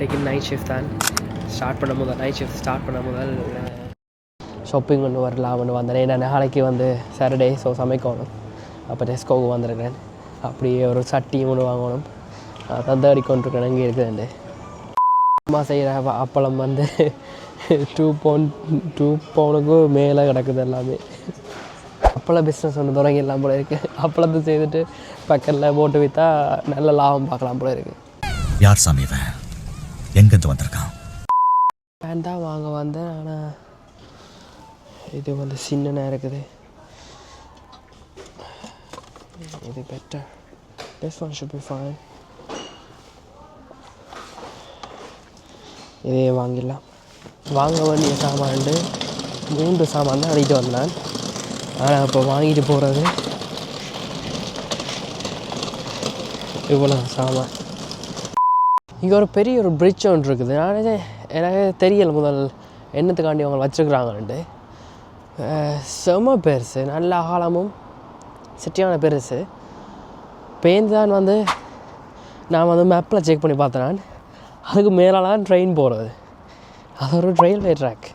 இன்றைக்கு night shift தான் night shift start பண்ண முதல் ஷாப்பிங் ஒன்று வரலாம்னு வந்தேன். நான் நாளைக்கு வந்து சாட்டர்டே, ஸோ சமைக்கணும். அப்போ டெஸ்கோவுக்கு வந்திருக்கேன். அப்படியே ஒரு சட்டியும் ஒன்று வாங்கணும். தந்தாடி கொண்டிருக்கேன். இங்கே இருக்குதுண்டு அம்மா செய்கிற அப்பளம் வந்து 2 பவுனுக்கு மேலே கிடக்குது எல்லாமே. அப்பள பிஸ்னஸ் ஒன்று தொடங்கிடலாம் போல இருக்குது. அப்பளத்தை செய்துட்டு பக்கத்தில் போட்டு விற்றா நல்ல லாபம் பார்க்கலாம் போல இருக்குது. யார் சாமி எங்கேருந்து வந்திருக்கான்? ஃபேன் தான் வாங்க வந்தேன். ஆனால் இது வந்து சின்னனாக இருக்குது. இது better. This one should be fine. இதே வாங்கிடலாம். வாங்க வேண்டிய சாமான் 3 சாமான் தான் அடிக்கிட்டு வந்தேன். ஆனால் இப்போ வாங்கிட்டு போகிறது இவ்வளோ சாமான். இங்கே ஒரு பெரிய ஒரு பிரிட்ஜ் ஒன்று இருக்குது. எனக்கு தெரியலை முதல் என்னத்துக்காண்டி அவங்க வச்சுருக்குறாங்கன்ட்டு. செம பெருசு, நல்ல அகலமும் சிட்டியான பெருசு. பேந்தான் வந்து நான் வந்து மேப்பில் செக் பண்ணி பார்த்தேன். அதுக்கு மேலாலாம் ட்ரெயின் போகிறது. அது ஒரு ரயில்வே ட்ராக்.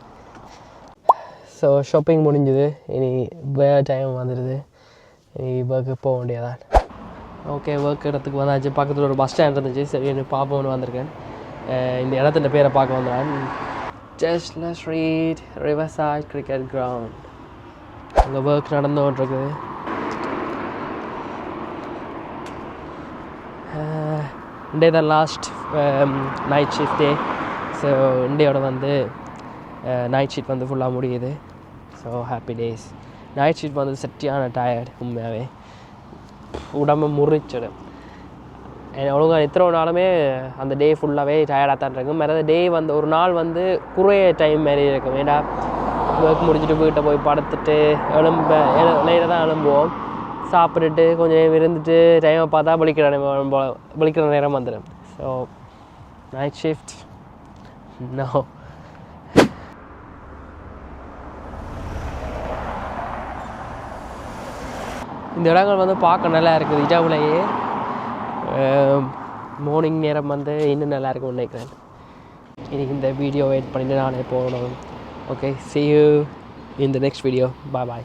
ஸோ ஷாப்பிங் முடிஞ்சுது. இனி டைம் வந்துடுது. இனி ஒர்க்கு போக வேண்டியதான். ஓகே, ஒர்க் இடத்துக்கு வந்தாச்சு. பக்கத்தில் ஒரு பஸ் ஸ்டாண்ட் இருந்துச்சு. சரி, எனக்கு பார்ப்போம்னு வந்திருக்கேன். இந்த இடத்துல பேரை பார்க்க வந்தேன். Tesla street Riverside cricket ground. அங்கே ஒர்க் நடந்துகிட்ருக்குது. இன்டே தான் லாஸ்ட் நைட் ஷிஃப்ட் டே. ஸோ இண்டியோட வந்து நைட் ஷிஃப்ட் வந்து ஃபுல்லாக முடியுது. So happy days. Night shift வந்து செட்டியான டயர்ட். உண்மையாகவே உடம்பு முறிச்சிடும். ஒழுங்காக எத்தனை நாளுமே அந்த டே ஃபுல்லாகவே டயர்டாக தான் இருக்கும். வேறு டே வந்து ஒரு நாள் வந்து குறைய டைம் மாரி இருக்கும். ஏன்னா ஒர்க் முடிச்சுட்டு வீட்டை போய் படுத்துட்டு லைட்டாக தான் எழும்புவோம். சாப்பிட்டுட்டு கொஞ்சம் நேரம் இருந்துட்டு டைமை பார்த்தா விழிக்கிற நேரம் வந்துடும். So night shift no. இந்த இடங்கள் வந்து பார்க்க நல்லா இருக்குது. இஜாவுலேயே மார்னிங் நேரம் வந்து இன்னும் நல்லா இருக்கும்னு நினைக்கிறேன். இன்றைக்கி இந்த வீடியோ வெயிட் பண்ணிட்டு நானே போகணும். Okay, see you in the next video. Bye bye.